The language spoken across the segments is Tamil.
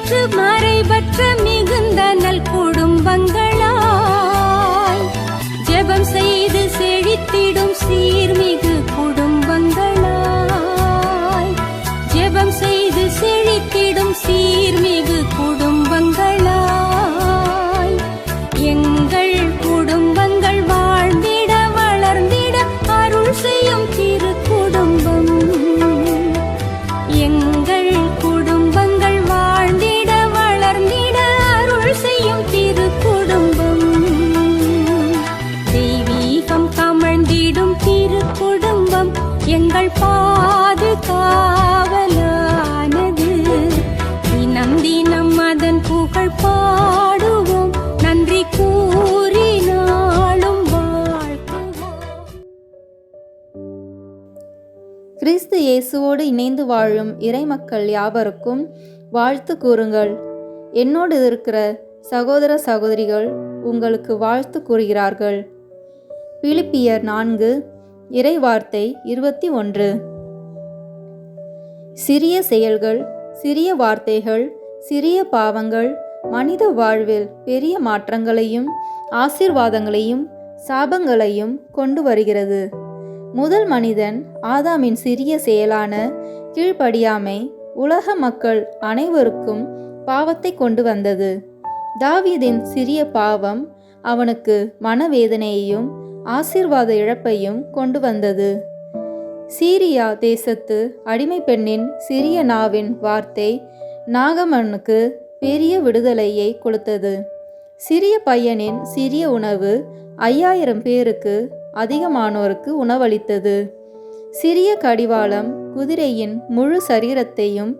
நிறைவற்று மறைவற்ற மிகுந்த நல் குடும்பங்களாய் ஜெபம் செய்து செழித்திடும் சீர்மிகு குடும்பங்களாய் ஜெபம் செய்து செழித்திடும் சீர்மிகு குடும்பங்களாய் எங்கள் குடும்பங்கள் வாழ்ந்திட வளர்ந்திட அருள் செய்யும் திரு குடும்பம். எங்கள் குடும்பங்கள் வாழ்ந்திட வளர்ந்திட அருள் செய்யும் திரு குடும்பம். தெய்வீகம் கமழ்ந்திடும் திரு குடும்பம் எங்கள் பாதுகாவலானது. தினம் தினம் அதன் புகழ் பாடுவோம், நன்றி கூறி நாளும் வாழ்த்துவோம். கிறிஸ்து இயேசுவோடு இணைந்து வாழும் இறைமக்கள் யாவருக்கும் வாழ்த்து கூறுங்கள். என்னோடு இருக்கிற சகோதர சகோதரிகள் உங்களுக்கு வாழ்த்து கூறுகிறார்கள். பிலிப்பியர் 4 இறைவார்த்தை 21. சிறிய செயல்கள், சிறிய வார்த்தைகள், சிறிய பாவங்கள் மனித வாழ்வில் பெரிய மாற்றங்களையும் ஆசீர்வாதங்களையும் சாபங்களையும் கொண்டு வருகிறது. முதல் மனிதன் ஆதாமின் சிறிய செயலான கீழ்ப்படியாமை உலக மக்கள் அனைவருக்கும் பாவத்தை கொண்டு வந்தது. தாவீதின் சிறிய பாவம் அவனுக்கு மனவேதனையையும் ஆசீர்வாத இழப்பையும் கொண்டு வந்தது. சீரியா தேசத்து அடிமை பெண்ணின் சிறிய நாவின் வார்த்தை நாகமனுக்கு பெரிய விடுதலையை கொடுத்தது. சிறிய பையனின் சிறிய உணவு 5000 பேருக்கு அதிகமானோருக்கு உணவளித்தது. சிறிய கடிவாளம் குதிரையின் முழு சரீரத்தையும்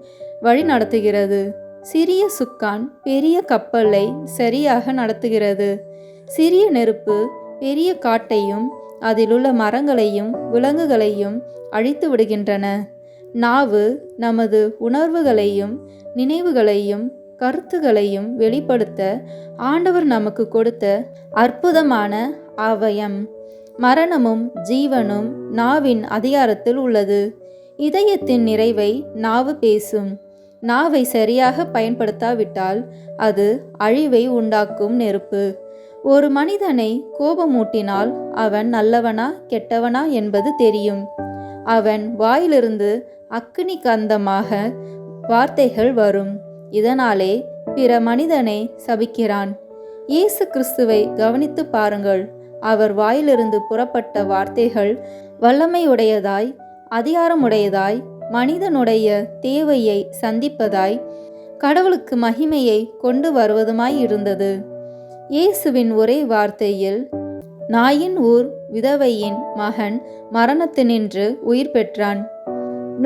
வழிநடத்துகிறது. சிறிய சுக்கான் பெரிய கப்பலை சரியாக நடத்துகிறது. சிறிய நெருப்பு பெரிய காட்டையும் அதிலுள்ள மரங்களையும் விலங்குகளையும் அழித்து விடுகின்றன. நாவு நமது உணர்வுகளையும் நினைவுகளையும் கருத்துகளையும் வெளிப்படுத்த ஆண்டவர் நமக்கு கொடுத்த அற்புதமான அவயம். மரணமும் ஜீவனும் நாவின் அதிகாரத்தில் உள்ளது. இதயத்தின் நிறைவை நாவு பேசும். நாவை சரியாக பயன்படுத்தாவிட்டால் அது அழிவை உண்டாக்கும் நெருப்பு. ஒரு மனிதனை கோபமூட்டினால் அவன் நல்லவனா கெட்டவனா என்பது தெரியும். அவன் வாயிலிருந்து அக்கினி கந்தமாக வார்த்தைகள் வரும். இதனாலே பிற மனிதனை சபிக்கிறான். இயேசு கிறிஸ்துவை கவனித்து பாருங்கள். அவர் வாயிலிருந்து புறப்பட்ட வார்த்தைகள் வல்லமையுடையதாய், அதிகாரமுடையதாய், மனிதனுடைய தேவையை சந்திப்பதாய், கடவுளுக்கு மகிமையை கொண்டு வருவதுமாய் இருந்தது. இயேசுவின் ஒரே வார்த்தையில் நாயின் ஊர் விதவையின் மகன் மரணத்தினின்று உயிர் பெற்றான்.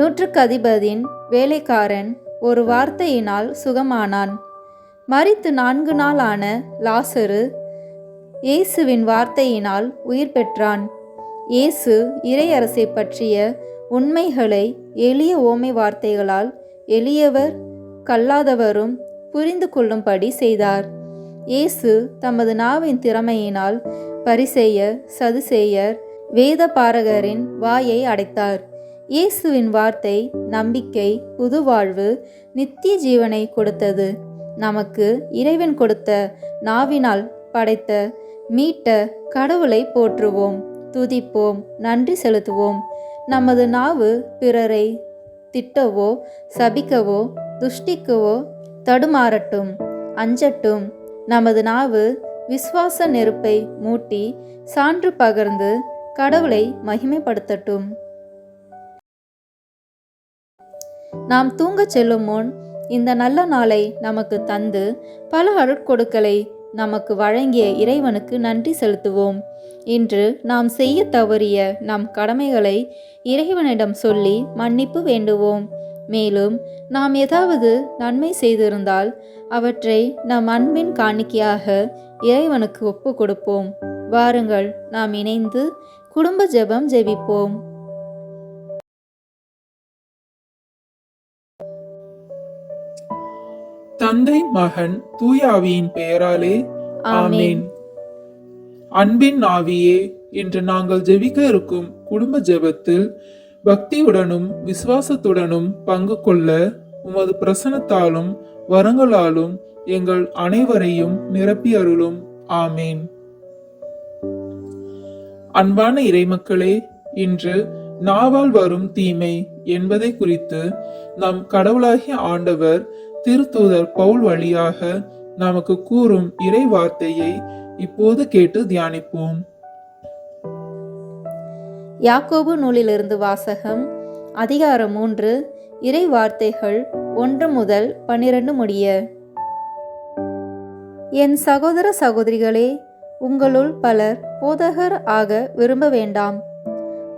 100க்கு அதிபதியின் வேலைக்காரன் ஒரு வார்த்தையினால் சுகமானான். மரித்து 4 நாள் ஆன லாசரு இயேசுவின் வார்த்தையினால் உயிர் பெற்றான். இயேசு இறையரசை பற்றிய உண்மைகளை எளிய ஓமை வார்த்தைகளால் எளியவர் கல்லாதவரும் புரிந்து கொள்ளும்படி செய்தார். இயேசு தமது நாவின் திறமையினால் பரிசேயர், சதுசேயர், வேத பாரகரின் வாயை அடைத்தார். இயேசுவின் வார்த்தை நம்பிக்கை, புதுவாழ்வு, நித்திய ஜீவனை கொடுத்தது. நமக்கு இறைவன் கொடுத்த நாவினால் படைத்த மீட்ட கடவுளை போற்றுவோம், துதிப்போம், நன்றி செலுத்துவோம். நமது நாவு பிறரை திட்டவோ சபிக்கவோ துஷ்டிக்கவோ தடுமாறட்டும், அஞ்சட்டும். நமது நாவு விசுவாச நெருப்பை மூட்டி சான்று பகர்ந்து கடவுளை மகிமைப்படுத்தட்டும். நாம் தூங்கச் செல்லும் முன் இந்த நல்ல நாளை நமக்கு தந்து பல அருட்கொடுக்களை நமக்கு வழங்கிய இறைவனுக்கு நன்றி செலுத்துவோம். இன்று நாம் செய்ய தவறிய நம் கடமைகளை இறைவனிடம் சொல்லி மன்னிப்பு வேண்டுவோம். மேலும் நாம் ஏதாவது நன்மை செய்திருந்தால் அவற்றை நம் அன்பின் காணிக்கையாக இறைவனுக்கு ஒப்பு கொடுப்போம். வாருங்கள், நாம் இணைந்து குடும்ப ஜெபம் ஜெபிப்போம். தந்தை, மகன், தூய ஆவியின் பெயராலே ஆமென். அன்பின் ஆவியே, இன்று நாங்கள் ஜெபிக்க இருக்கும் குடும்ப ஜெபத்தில் பக்தியுடனும் விசுவாசத்துடனும் பங்கு கொள்ள உமது பிரசன்னத்தாலும் வரங்களாலும் எங்கள் அனைவரையும் நிரப்பி அருளும். ஆமேன். அன்பான இறைமக்களே, இன்று நாவால் வரும் தீமை என்பதை குறித்து நம் கடவுளாகிய ஆண்டவர் திருத்தூதர் பவுல் வழியாக நமக்கு கூறும் இறை வார்த்தையை இப்போது கேட்டு தியானிப்போம். யாக்கோபு நூலிலிருந்து வாசகம். அதிகாரம் 3, இறை வார்த்தைகள் 1 முதல் 12 முடிய. என் சகோதர சகோதரிகளே, உங்களுள் பலர் போதகர் ஆக விரும்ப வேண்டாம்.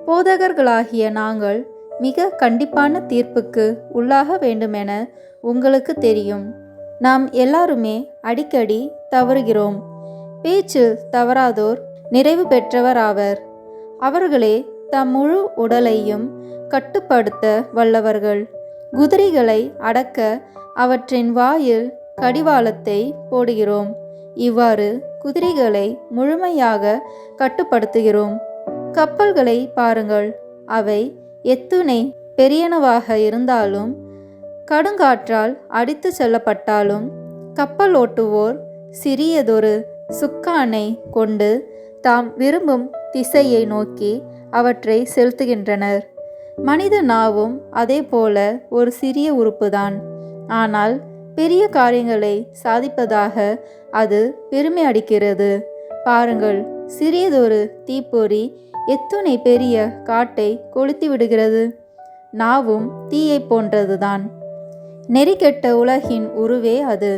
போதகர்களாகிய நாங்கள் மிக கண்டிப்பான தீர்ப்புக்கு உள்ளாக வேண்டுமென உங்களுக்கு தெரியும். நாம் எல்லாருமே அடிக்கடி தவறுகிறோம். பேச்சு தவறாதோர் நிறைவு பெற்றவர் ஆவர். அவர்களே தம் முழு உடலையும் கட்டுப்படுத்த வல்லவர்கள். குதிரைகளை அடக்க அவற்றின் வாயில் கடிவாளத்தை போடுகிறோம். இவ்வாறு குதிரைகளை முழுமையாக கட்டுப்படுத்துகிறோம். கப்பல்களை பாருங்கள். அவை எத்துணை பெரியனவாக இருந்தாலும் கடுங்காற்றால் அடித்து செல்லப்பட்டாலும் கப்பல் ஓட்டுவோர் சிறியதொரு சுக்கானை கொண்டு தாம் விரும்பும் திசையை நோக்கி அவற்றை செலுத்துகின்றனர். மனித நாவும் அதே போல ஒரு சிறிய உறுப்புதான். ஆனால் பெரிய காரியங்களை சாதிப்பதாக அது பெருமை அடிக்கிறது. பாருங்கள், சிறியதொரு தீப்பொறி எத்துணை பெரிய காட்டை கொளுத்தி விடுகிறது. நாவும் தீயை போன்றதுதான். நெறிகெட்ட உலகின் உருவே அது.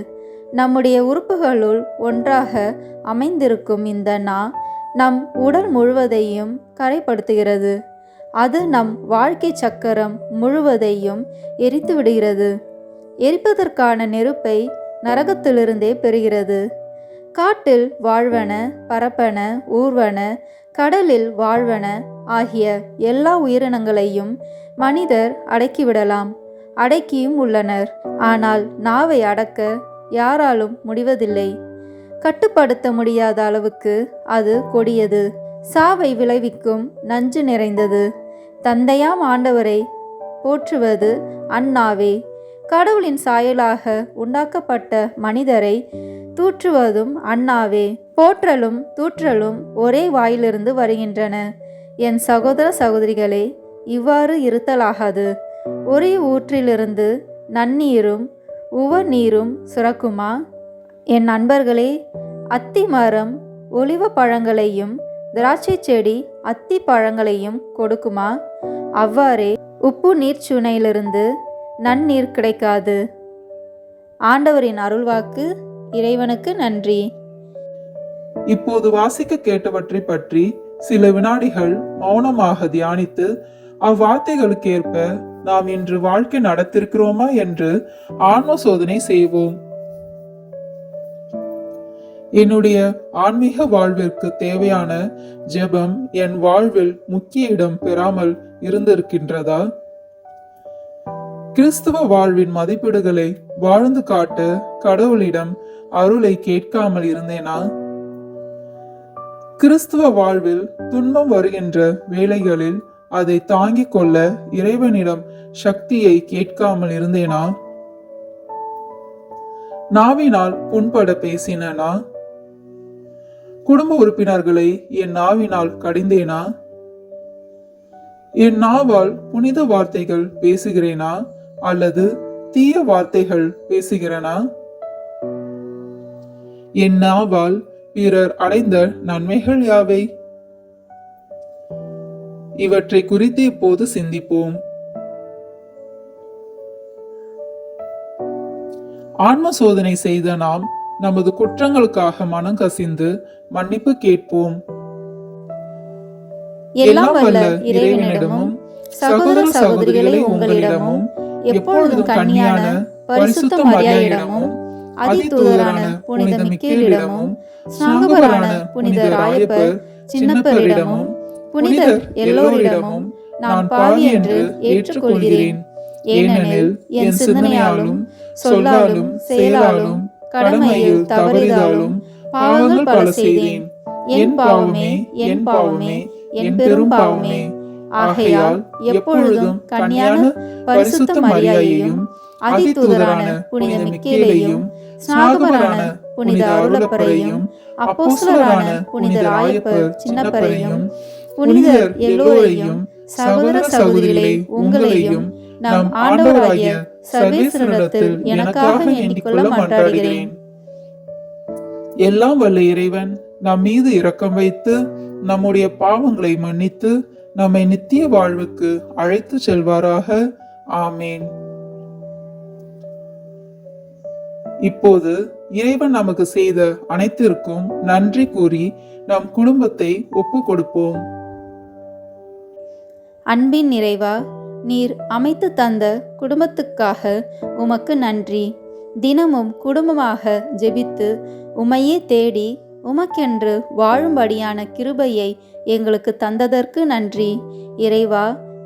நம்முடைய உறுப்புகளுள் ஒன்றாக அமைந்திருக்கும் இந்த நா நம் உடல் முழுவதையும் கரைப்படுத்துகிறது. அது நம் வாழ்க்கை சக்கரம் முழுவதையும் எரித்து விடுகிறது. எரிப்பதற்கான நெருப்பை நரகத்திலிருந்தே பெறுகிறது. காட்டில் வாழ்வன, பரப்பன, ஊர்வன, கடலில் வாழ்வன ஆகிய எல்லா உயிரினங்களையும் மனிதர் அடக்கிவிடலாம். அடக்கியும் உள்ளனர். ஆனால் நாவை அடக்க யாராலும் முடிவதில்லை. கட்டுப்படுத்த முடியாத அளவுக்கு அது கொடியது. சாவை விளைவிக்கும் நஞ்சு நிறைந்தது. தந்தையாம் ஆண்டவரை போற்றுவது அந்நாவே. கடவுளின் சாயலாக உண்டாக்கப்பட்ட மனிதரை தூற்றுவதும் அந்நாவே. போற்றலும் தூற்றலும் ஒரே வாயிலிருந்து வருகின்றன. என் சகோதர சகோதரிகளே, இவ்வாறு இருத்தலாகாது. ஒரே ஊற்றிலிருந்து நன்னீரும் உவர் நீரும் சுரக்குமா? என் நண்பர்களே, அத்தி மரம் ஒலிவ பழங்களையும் திராட்சை செடி அத்தி பழங்களையும் கொடுக்குமா? அவ்வாறே உப்பு நீர்ச்சுனையிலிருந்து நன்னீர் கிடைக்காது. ஆண்டவரின் அருள்வாக்கு. இறைவனுக்கு நன்றி. இப்போது வாசிக்க கேட்டவற்றை பற்றி சில வினாடிகள் மௌனமாக தியானித்து அவ்வார்த்தைகளுக்கேற்ப நாம் இன்று வாழ்க்கை நடத்திருக்கிறோமா என்று ஆன்ம சோதனை செய்வோம். என்னுடைய ஆன்மீக வாழ்விற்கு தேவையான ஜெபம் என் வாழ்வில் முக்கிய இடம் பெறாமல் இருந்திருக்கின்றதா? கிறிஸ்துவ வாழ்வின் மதிப்பீடுகளை வாழ்ந்து காட்ட கடவுளிடம் அருளை கேட்காமல் இருந்தேனா? கிறிஸ்துவ வாழ்வில் துன்பம் வருகின்ற வேளைகளில் அதை தாங்கிக் கொள்ள இறைவனிடம் சக்தியை கேட்காமல் இருந்தேனா? நாவினால் புண்பட பேசினேனா? குடும்ப உறுப்பினர்களை என் நாவினால் கடிந்தேனா? என் நாவால் புனித வார்த்தைகள் பேசுகிறேனா அல்லது தீய வார்த்தைகள் பேசுகிறேனா? என் நாவால் பிறர் அடைந்த நன்மைகள் யாவை? இவற்றை குறித்து இப்போது சிந்திப்போம். ஆன்ம சோதனை செய்த நாம் நமது குற்றங்களுக்காக மனம் கசிந்து மன்னிப்பு கேட்போம். எல்லாம் வல்ல இறைவனிடமும் சகோதர சகோதரிகளை உங்களிடமும் எப்பொழுதும் கன்னியான பரிசுத்த மரியாயிடமும் அதிதூதரான புனித மிக்கேலிடமும் சாங்கபரான புனித ராயப்பர் சின்னப்பரிடமும் புனிதர் எல்லோரிடமும் நான் பாவி என்று ஏற்றுக்கொள்கிறேன். ஏனெனில் என் சிந்தனையாலும் சொல்லாலும் செயலாலும் கடமையில் தவறிதாலும் பாவங்கள் பல செய்தேன். என் பாவமே, என் பாவமே, என் பெரும் பாவமே. ஆகையால் எப்பொழுதும் கன்னியான பரிசுத்த மரியாயையும் அதிதூதரான புனித மிக்கேலையும், ஸ்நாகபரான புனித அருளப்பரையும், அப்போஸ்தலரான புனித ராயப்பர் சின்னப்பரையும், புனிதர் எல்லோரையும், சகோதர சகோதரிகளை உங்களையும் நம் ஆண்டவராகிய சர்வேஸ்வரனிடத்தில் எனக்காக வேண்டிக் கொள்ள மன்றாடுகிறேன். எல்லாம் வல்ல இறைவன் நம் மீது இரக்கம் வைத்து நம்முடைய பாவங்களை மன்னித்து நம்மை நித்திய வாழ்வுக்கு அழைத்து செல்வாராக. ஆமேன். இப்போது இறைவன் நமக்கு செய்த அனைத்திற்கும் நன்றி கூறி நம் குடும்பத்தை ஒப்பு கொடுப்போம். அன்பின் நிறைவா, நீர் அமைத்து தந்த குடும்பத்துக்காக உமக்கு நன்றி. தினமும் குடும்பமாக ஜெபித்து உமையே தேடி உமக்கென்று வாழும்படியான கிருபையை எங்களுக்கு தந்ததற்கு நன்றி. இறைவா,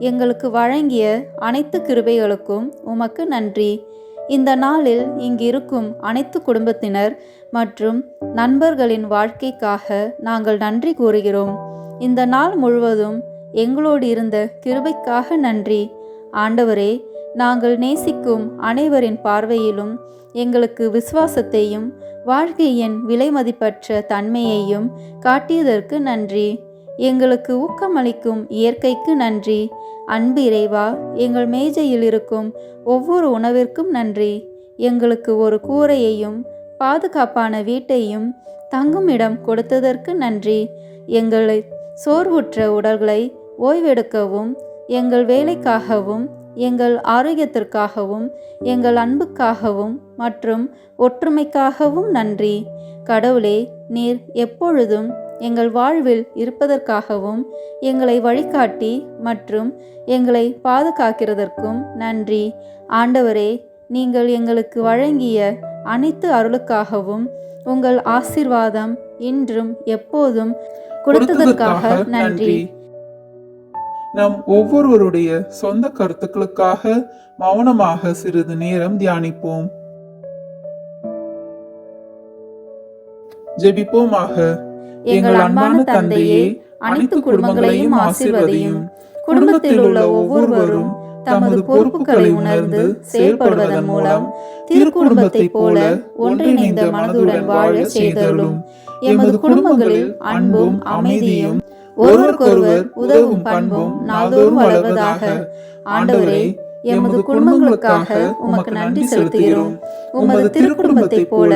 எங்களுக்கு வழங்கிய அனைத்து கிருபைகளுக்கும் உமக்கு நன்றி. இந்த நாளில் இங்கிருக்கும் அனைத்து குடும்பத்தினர் மற்றும் நண்பர்களின் வாழ்க்கைக்காக நாங்கள் நன்றி கூறுகிறோம். இந்த நாள் முழுவதும் எங்களோடு இருந்த கிருபைக்காக நன்றி. ஆண்டவரே, நாங்கள் நேசிக்கும் அனைவரின் பார்வையிலும் எங்களுக்கு விசுவாசத்தையும் வாழ்க்கையின் விலைமதிப்பற்ற தன்மையையும் காட்டியதற்கு நன்றி. எங்களுக்கு ஊக்கமளிக்கும் இயற்கைக்கு நன்றி. அன்பு இறைவா, எங்கள் மேஜையில் இருக்கும் ஒவ்வொரு உணவிற்கும் நன்றி. எங்களுக்கு ஒரு கூரையையும் பாதுகாப்பான வீட்டையும் தங்கும் இடம் கொடுத்ததற்கு நன்றி. எங்களை சோர்வுற்ற உடல்களை ஓய்வெடுக்கவும், எங்கள் வேலைக்காகவும், எங்கள் ஆரோக்கியத்திற்காகவும், எங்கள் அன்புக்காகவும் மற்றும் ஒற்றுமைக்காகவும் நன்றி. கடவுளே, நீர் எப்பொழுதும் எங்கள் வாழ்வில் இருப்பதற்காகவும், எங்களை வழிகாட்டி மற்றும் எங்களை பாதுகாக்கிறதற்கும் நன்றி. ஆண்டவரே, நீங்கள் எங்களுக்கு வழங்கிய அனைத்து அருளுக்காகவும் உங்கள் ஆசீர்வாதம் இன்றும் எப்போதும் கொடுத்ததற்காக நன்றி. நம் ஒவ்வொருவருடைய சொந்த கருத்துக்களுக்காக மௌனமாக சிறிது நேரம் தியானிப்போம். ஜெபிப்போமாக. எங்கள் அன்பான தந்தையே, அனைத்து குடும்பங்களையும் ஆசீர்வதியும். குடும்பத்தில் உள்ள ஒவ்வொருவரும் தமது பொறுப்புகளை உணர்ந்து செயல்படுவதன் மூலம் திருக்குடும்பத்தை போல ஒன்றிணைந்த மனதுடன் வாழ செய்தருளும். எமது குடும்பங்களில் அன்பும் அமைதியும் ஒருவருக்கொருவர் உதவும் பண்பும் நாள்தோறும் வளர்வதாக. ஆண்டவரே, எமது குடும்பங்களுக்காக உமக்கு நன்றி செலுத்துகிறோம். உமது திருக்குடும்பத்தை போல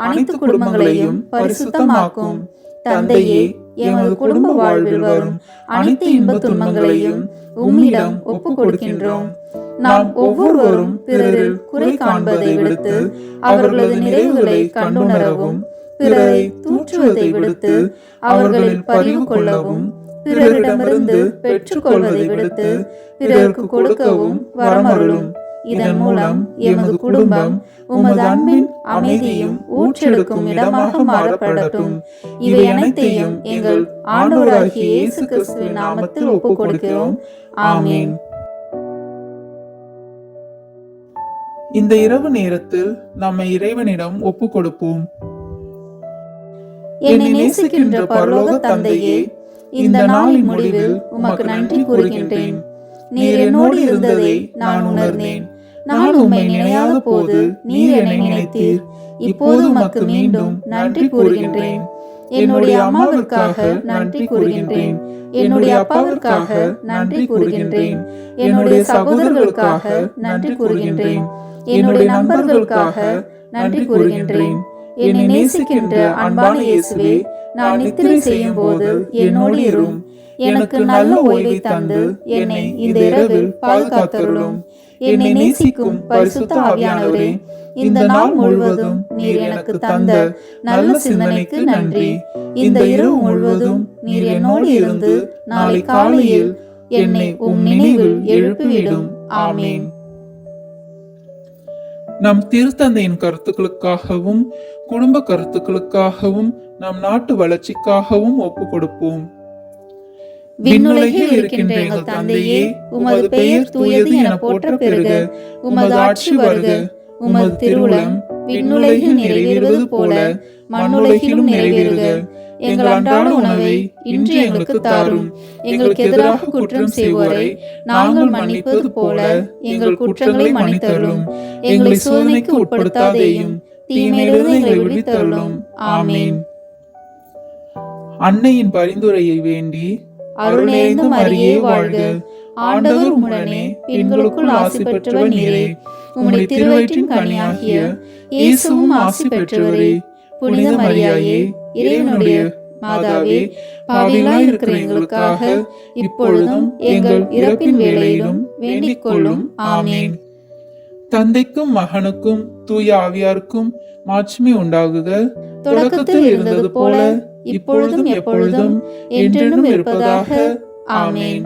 அனைத்து குடும்பங்களையும் பரிசுத்தமாக்கும். தந்தையே, எமது குடும்ப வாழ்வில் வரும் அனைத்து இன்ப துன்பங்களையும் உம்மிடம் ஒப்பு கொடுக்கின்றோம். நாம் ஒவ்வொருவரும் பிறரில் குறை காண்பதை விடுத்து அவர்களது நிறைவுகளை கண்டுணரவும், பிறரை தூற்றுவதை விடுத்து அவர்களில் பரிவு கொள்ளவும், பிறரிடமிருந்து பெற்றுக்கொள்வதை விடுத்து பிறருக்கு கொடுக்கவும் வரமருளும். இதன் மூலம் எமது குடும்பம் உமது அன்பின் அமைதியும் ஊற்றெடுக்கும் இடமாக மாறப்படட்டும். இவை அனைத்தையும் எங்கள் ஆண்டவராகிய இயேசு கிறிஸ்துவின் நாமத்தில் ஒப்புக் கொடுக்கிறோம். ஆமீன். இந்த இரவு நேரத்தில் நம்மை இறைவனிடம் ஒப்பு கொடுப்போம். என்னை நேசிக்கின்ற பரலோக தந்தையே, இந்த நாளின் முடிவில் உமக்கு நன்றி கூறுகின்றேன். நீர் என்னோடு இருந்ததை நான் உணர்ந்தேன். நான் உம்மை நினையாத போது நீர் என்னை நினைத்தீர். இப்போது உமக்கு மீண்டும் நன்றி கூறுகின்றேன். என்னுடைய அம்மாவிற்காக நன்றி கூறுகின்றேன். என்னுடைய அப்பாவிற்காக நன்றி கூறுகின்றேன். என்னுடைய சகோதரர்களுக்காக நன்றி கூறுகின்றேன். என்னுடைய நண்பர்களுக்காக நன்றி கூறுகின்றேன். என்னை நேசிக்கின்ற அன்பான இயேசுவே, நான் நித்திரை செய்யும் போது என்னோடு இரும். எனக்கு நல்ல ஓய்வை தந்து என்னை இந்த இரவில் பாதுகாத்தருளும். என்னை நேசிக்கும் பரிசுத்த ஆவியானவரே, இந்த நாள் முழுவதும் நீர் எனக்கு தந்த நல்ல சிந்தனைக்கு நன்றி. இந்த இரவு முழுவதும் நீர் என்னோடு இருந்து நாளை காலையில் என்னை உம் நினைவில் எழுப்பிவிடும். ஆமீன். நம் திருத்தந்தையின் கருத்துக்களுக்காகவும் குடும்ப கருத்துக்களுக்காகவும் நம் நாட்டு வளர்ச்சிக்காகவும் ஒப்பு கொடுப்போம். விண்ணுலகில் இருக்கின்ற எங்கள் தந்தையே, உமது பெயர் தூயது என போற்ற பெறுக. உமது ஆட்சி வருக. உமது திருவுளம் விண்ணுலகில் நிறைவேறுவது போல மண்ணுலகிலும் நிறைவேறுக. எங்கள் அன்றாட உணவை இன்று எங்களுக்கு தாரும். எங்களுக்கு எதிராக குற்றம் செய்வோரை நாங்கள் மன்னிப்பது போல எங்கள் குற்றங்களை மன்னித்தருளும். எங்களை சோதனைக்கு உட்படுத்தாதேயும், தீமையிலிருந்து எங்களை விடுவித்தருளும். ஆமென். அன்னையின் பரிந்துரையை வேண்டி அருள் நிறைந்த மரியே வாழ்க, ஆண்டவர் உம்முடனே பெண்களுக்குள் ஆசி பெற்றவர் நீரே. உம்முடைய திருவயிற்றின் கனியாகிய இயேசுவும் ஆசி பெற்றவரே. புனித மரியாயே, இறைவனுடைய மாதாவே, பாவிகளாய் இருக்கிற எங்களுக்காக இப்பொழுதும் எங்கள் இறப்பின் வேளையிலும் வேண்டிக் கொள்ளும். ஆமென். தந்தைக்கும் மகனுக்கும் தூய ஆவியாருக்கும் மாட்சிமை உண்டாகுக. தொடக்கத்தில் இருந்தது போல இப்பொழுதும் எப்பொழுதும் என்றென்றும் இருப்பதாக. ஆமென்.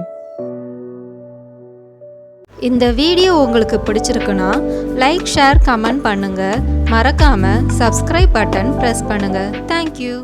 இந்த வீடியோ உங்களுக்கு பிடிச்சிருக்குன்னா லைக், ஷேர், கமெண்ட் பண்ணுங்க. மறக்காம சப்ஸ்கிரைப் பட்டன் பிரஸ் பண்ணுங்க. தேங்க்யூ.